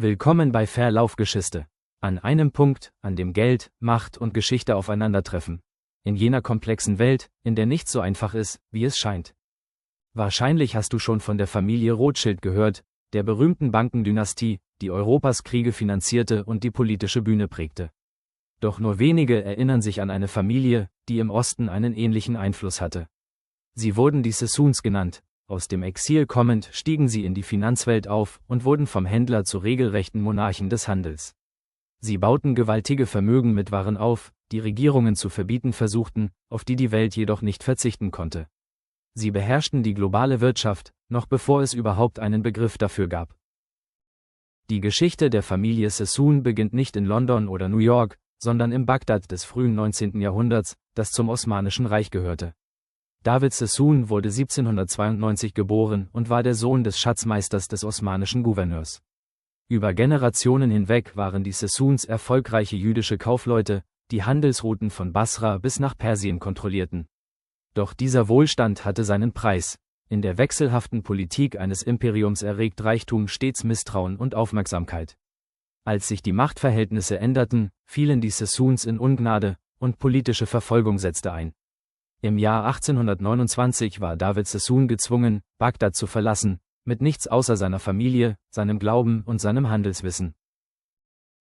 Willkommen bei Verlaufgeschichte. An einem Punkt, an dem Geld, Macht und Geschichte aufeinandertreffen. In jener komplexen Welt, in der nichts so einfach ist, wie es scheint. Wahrscheinlich hast du schon von der Familie Rothschild gehört, der berühmten Bankendynastie, die Europas Kriege finanzierte und die politische Bühne prägte. Doch nur wenige erinnern sich an eine Familie, die im Osten einen ähnlichen Einfluss hatte. Sie wurden die Sassoons genannt. Aus dem Exil kommend stiegen sie in die Finanzwelt auf und wurden vom Händler zu regelrechten Monarchen des Handels. Sie bauten gewaltige Vermögen mit Waren auf, die Regierungen zu verbieten versuchten, auf die die Welt jedoch nicht verzichten konnte. Sie beherrschten die globale Wirtschaft, noch bevor es überhaupt einen Begriff dafür gab. Die Geschichte der Familie Sassoon beginnt nicht in London oder New York, sondern im Bagdad des frühen 19. Jahrhunderts, das zum Osmanischen Reich gehörte. David Sassoon wurde 1792 geboren und war der Sohn des Schatzmeisters des osmanischen Gouverneurs. Über Generationen hinweg waren die Sassoons erfolgreiche jüdische Kaufleute, die Handelsrouten von Basra bis nach Persien kontrollierten. Doch dieser Wohlstand hatte seinen Preis. In der wechselhaften Politik eines Imperiums erregt Reichtum stets Misstrauen und Aufmerksamkeit. Als sich die Machtverhältnisse änderten, fielen die Sassoons in Ungnade, und politische Verfolgung setzte ein. Im Jahr 1829 war David Sassoon gezwungen, Bagdad zu verlassen, mit nichts außer seiner Familie, seinem Glauben und seinem Handelswissen.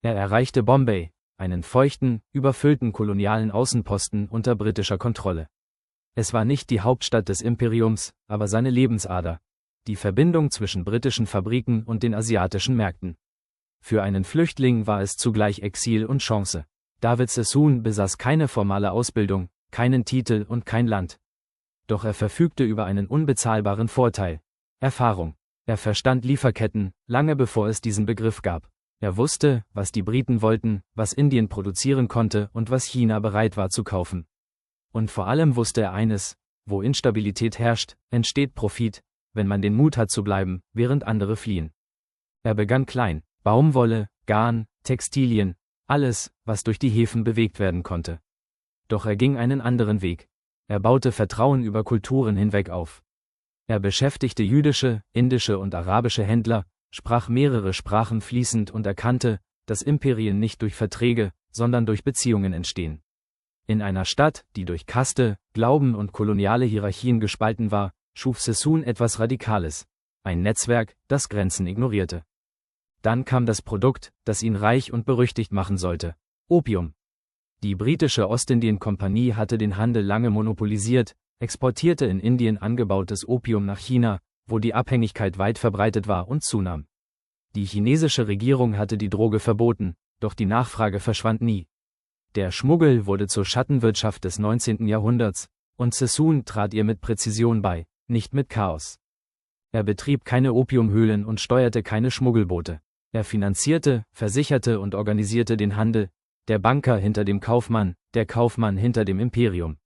Er erreichte Bombay, einen feuchten, überfüllten kolonialen Außenposten unter britischer Kontrolle. Es war nicht die Hauptstadt des Imperiums, aber seine Lebensader, die Verbindung zwischen britischen Fabriken und den asiatischen Märkten. Für einen Flüchtling war es zugleich Exil und Chance. David Sassoon besaß keine formale Ausbildung, keinen Titel und kein Land. Doch er verfügte über einen unbezahlbaren Vorteil: Erfahrung. Er verstand Lieferketten, lange bevor es diesen Begriff gab. Er wusste, was die Briten wollten, was Indien produzieren konnte und was China bereit war zu kaufen. Und vor allem wusste er eines: Wo Instabilität herrscht, entsteht Profit, wenn man den Mut hat zu bleiben, während andere fliehen. Er begann klein: Baumwolle, Garn, Textilien, alles, was durch die Häfen bewegt werden konnte. Doch er ging einen anderen Weg. Er baute Vertrauen über Kulturen hinweg auf. Er beschäftigte jüdische, indische und arabische Händler, sprach mehrere Sprachen fließend und erkannte, dass Imperien nicht durch Verträge, sondern durch Beziehungen entstehen. In einer Stadt, die durch Kaste, Glauben und koloniale Hierarchien gespalten war, schuf Sassoon etwas Radikales: ein Netzwerk, das Grenzen ignorierte. Dann kam das Produkt, das ihn reich und berüchtigt machen sollte: Opium. Die britische Ostindien-Kompanie hatte den Handel lange monopolisiert, exportierte in Indien angebautes Opium nach China, wo die Abhängigkeit weit verbreitet war und zunahm. Die chinesische Regierung hatte die Droge verboten, doch die Nachfrage verschwand nie. Der Schmuggel wurde zur Schattenwirtschaft des 19. Jahrhunderts, und Sassoon trat ihr mit Präzision bei, nicht mit Chaos. Er betrieb keine Opiumhöhlen und steuerte keine Schmuggelboote. Er finanzierte, versicherte und organisierte den Handel: der Banker hinter dem Kaufmann, der Kaufmann hinter dem Imperium.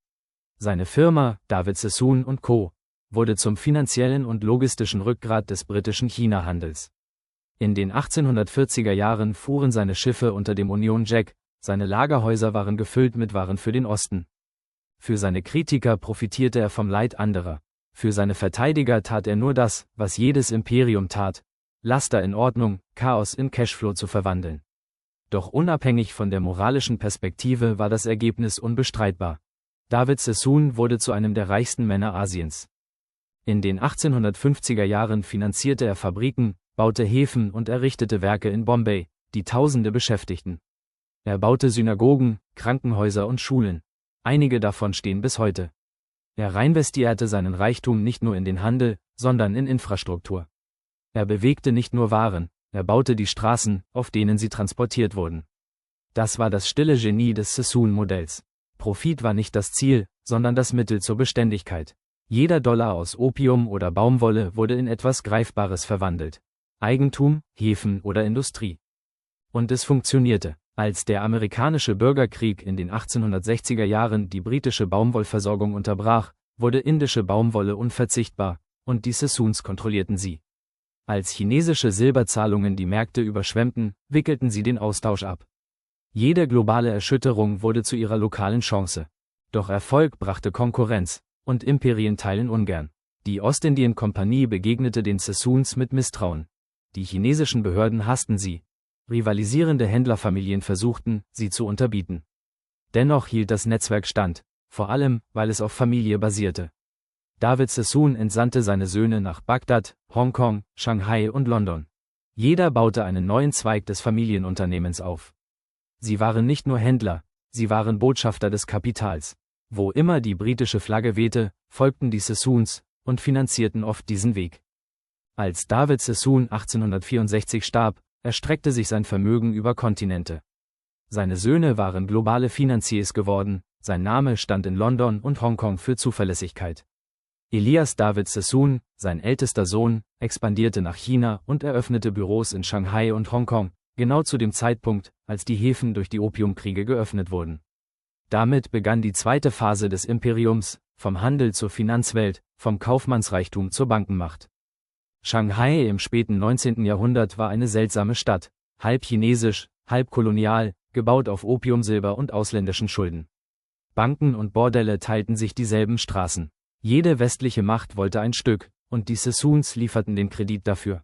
Seine Firma, David Sassoon & Co., wurde zum finanziellen und logistischen Rückgrat des britischen China-Handels. In den 1840er Jahren fuhren seine Schiffe unter dem Union Jack, seine Lagerhäuser waren gefüllt mit Waren für den Osten. Für seine Kritiker profitierte er vom Leid anderer. Für seine Verteidiger tat er nur das, was jedes Imperium tat: Laster in Ordnung, Chaos in Cashflow zu verwandeln. Doch unabhängig von der moralischen Perspektive war das Ergebnis unbestreitbar. David Sassoon wurde zu einem der reichsten Männer Asiens. In den 1850er Jahren finanzierte er Fabriken, baute Häfen und errichtete Werke in Bombay, die Tausende beschäftigten. Er baute Synagogen, Krankenhäuser und Schulen. Einige davon stehen bis heute. Er reinvestierte seinen Reichtum nicht nur in den Handel, sondern in Infrastruktur. Er bewegte nicht nur Waren, er baute die Straßen, auf denen sie transportiert wurden. Das war das stille Genie des Sassoon-Modells. Profit war nicht das Ziel, sondern das Mittel zur Beständigkeit. Jeder Dollar aus Opium oder Baumwolle wurde in etwas Greifbares verwandelt: Eigentum, Häfen oder Industrie. Und es funktionierte. Als der amerikanische Bürgerkrieg in den 1860er Jahren die britische Baumwollversorgung unterbrach, wurde indische Baumwolle unverzichtbar, und die Sassoons kontrollierten sie. Als chinesische Silberzahlungen die Märkte überschwemmten, wickelten sie den Austausch ab. Jede globale Erschütterung wurde zu ihrer lokalen Chance. Doch Erfolg brachte Konkurrenz, und Imperien teilen ungern. Die Ostindien-Kompanie begegnete den Sassoons mit Misstrauen. Die chinesischen Behörden hassten sie. Rivalisierende Händlerfamilien versuchten, sie zu unterbieten. Dennoch hielt das Netzwerk stand, vor allem, weil es auf Familie basierte. David Sassoon entsandte seine Söhne nach Bagdad, Hongkong, Shanghai und London. Jeder baute einen neuen Zweig des Familienunternehmens auf. Sie waren nicht nur Händler, sie waren Botschafter des Kapitals. Wo immer die britische Flagge wehte, folgten die Sassoons und finanzierten oft diesen Weg. Als David Sassoon 1864 starb, erstreckte sich sein Vermögen über Kontinente. Seine Söhne waren globale Finanziers geworden, sein Name stand in London und Hongkong für Zuverlässigkeit. Elias David Sassoon, sein ältester Sohn, expandierte nach China und eröffnete Büros in Shanghai und Hongkong, genau zu dem Zeitpunkt, als die Häfen durch die Opiumkriege geöffnet wurden. Damit begann die zweite Phase des Imperiums, vom Handel zur Finanzwelt, vom Kaufmannsreichtum zur Bankenmacht. Shanghai im späten 19. Jahrhundert war eine seltsame Stadt, halb chinesisch, halb kolonial, gebaut auf Opiumsilber und ausländischen Schulden. Banken und Bordelle teilten sich dieselben Straßen. Jede westliche Macht wollte ein Stück, und die Sassoons lieferten den Kredit dafür.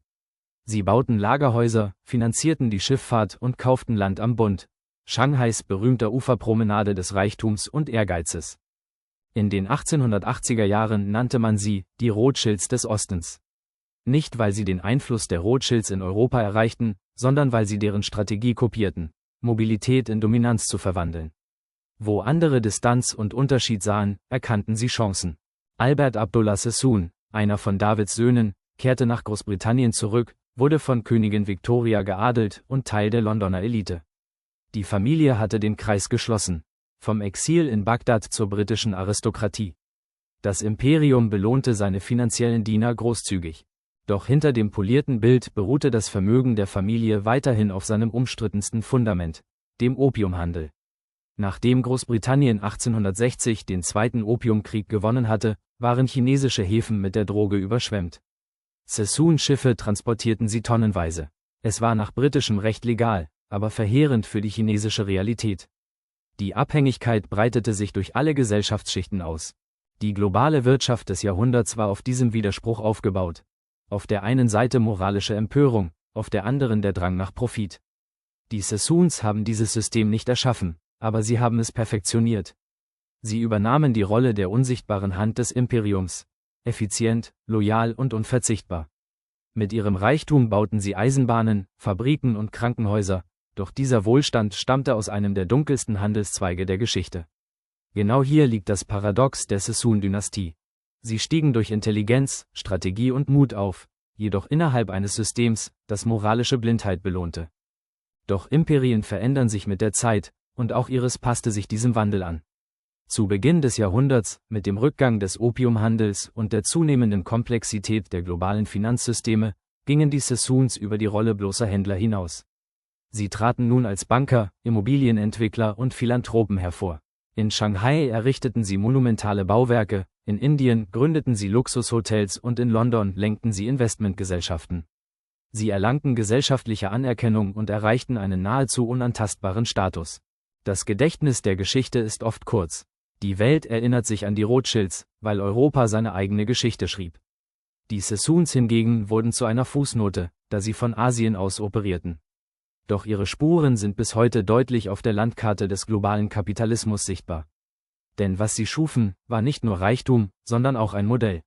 Sie bauten Lagerhäuser, finanzierten die Schifffahrt und kauften Land am Bund. Shanghais berühmter Uferpromenade des Reichtums und Ehrgeizes. In den 1880er Jahren nannte man sie die Rothschilds des Ostens. Nicht weil sie den Einfluss der Rothschilds in Europa erreichten, sondern weil sie deren Strategie kopierten, Mobilität in Dominanz zu verwandeln. Wo andere Distanz und Unterschied sahen, erkannten sie Chancen. Albert Abdullah Sassoon, einer von Davids Söhnen, kehrte nach Großbritannien zurück, wurde von Königin Victoria geadelt und Teil der Londoner Elite. Die Familie hatte den Kreis geschlossen, vom Exil in Bagdad zur britischen Aristokratie. Das Imperium belohnte seine finanziellen Diener großzügig. Doch hinter dem polierten Bild beruhte das Vermögen der Familie weiterhin auf seinem umstrittensten Fundament, dem Opiumhandel. Nachdem Großbritannien 1860 den Zweiten Opiumkrieg gewonnen hatte, waren chinesische Häfen mit der Droge überschwemmt. Sassoon-Schiffe transportierten sie tonnenweise. Es war nach britischem Recht legal, aber verheerend für die chinesische Realität. Die Abhängigkeit breitete sich durch alle Gesellschaftsschichten aus. Die globale Wirtschaft des Jahrhunderts war auf diesem Widerspruch aufgebaut. Auf der einen Seite moralische Empörung, auf der anderen der Drang nach Profit. Die Sassoons haben dieses System nicht erschaffen, aber sie haben es perfektioniert. Sie übernahmen die Rolle der unsichtbaren Hand des Imperiums. Effizient, loyal und unverzichtbar. Mit ihrem Reichtum bauten sie Eisenbahnen, Fabriken und Krankenhäuser, doch dieser Wohlstand stammte aus einem der dunkelsten Handelszweige der Geschichte. Genau hier liegt das Paradox der Sassoon-Dynastie. Sie stiegen durch Intelligenz, Strategie und Mut auf, jedoch innerhalb eines Systems, das moralische Blindheit belohnte. Doch Imperien verändern sich mit der Zeit, und auch ihres passte sich diesem Wandel an. Zu Beginn des Jahrhunderts, mit dem Rückgang des Opiumhandels und der zunehmenden Komplexität der globalen Finanzsysteme, gingen die Sassoons über die Rolle bloßer Händler hinaus. Sie traten nun als Banker, Immobilienentwickler und Philanthropen hervor. In Shanghai errichteten sie monumentale Bauwerke, in Indien gründeten sie Luxushotels und in London lenkten sie Investmentgesellschaften. Sie erlangten gesellschaftliche Anerkennung und erreichten einen nahezu unantastbaren Status. Das Gedächtnis der Geschichte ist oft kurz. Die Welt erinnert sich an die Rothschilds, weil Europa seine eigene Geschichte schrieb. Die Sassoons hingegen wurden zu einer Fußnote, da sie von Asien aus operierten. Doch ihre Spuren sind bis heute deutlich auf der Landkarte des globalen Kapitalismus sichtbar. Denn was sie schufen, war nicht nur Reichtum, sondern auch ein Modell.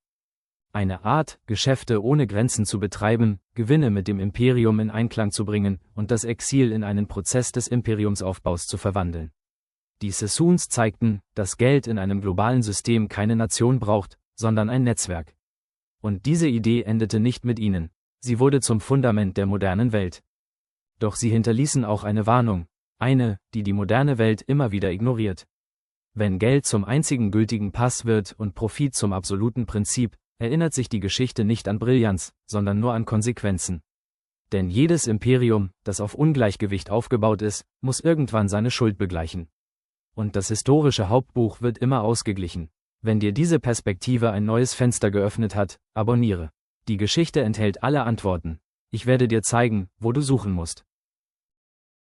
Eine Art, Geschäfte ohne Grenzen zu betreiben, Gewinne mit dem Imperium in Einklang zu bringen und das Exil in einen Prozess des Imperiumsaufbaus zu verwandeln. Die Sassoons zeigten, dass Geld in einem globalen System keine Nation braucht, sondern ein Netzwerk. Und diese Idee endete nicht mit ihnen, sie wurde zum Fundament der modernen Welt. Doch sie hinterließen auch eine Warnung, eine, die die moderne Welt immer wieder ignoriert. Wenn Geld zum einzigen gültigen Pass wird und Profit zum absoluten Prinzip, erinnert sich die Geschichte nicht an Brillanz, sondern nur an Konsequenzen. Denn jedes Imperium, das auf Ungleichgewicht aufgebaut ist, muss irgendwann seine Schuld begleichen. Und das historische Hauptbuch wird immer ausgeglichen. Wenn dir diese Perspektive ein neues Fenster geöffnet hat, abonniere. Die Geschichte enthält alle Antworten. Ich werde dir zeigen, wo du suchen musst.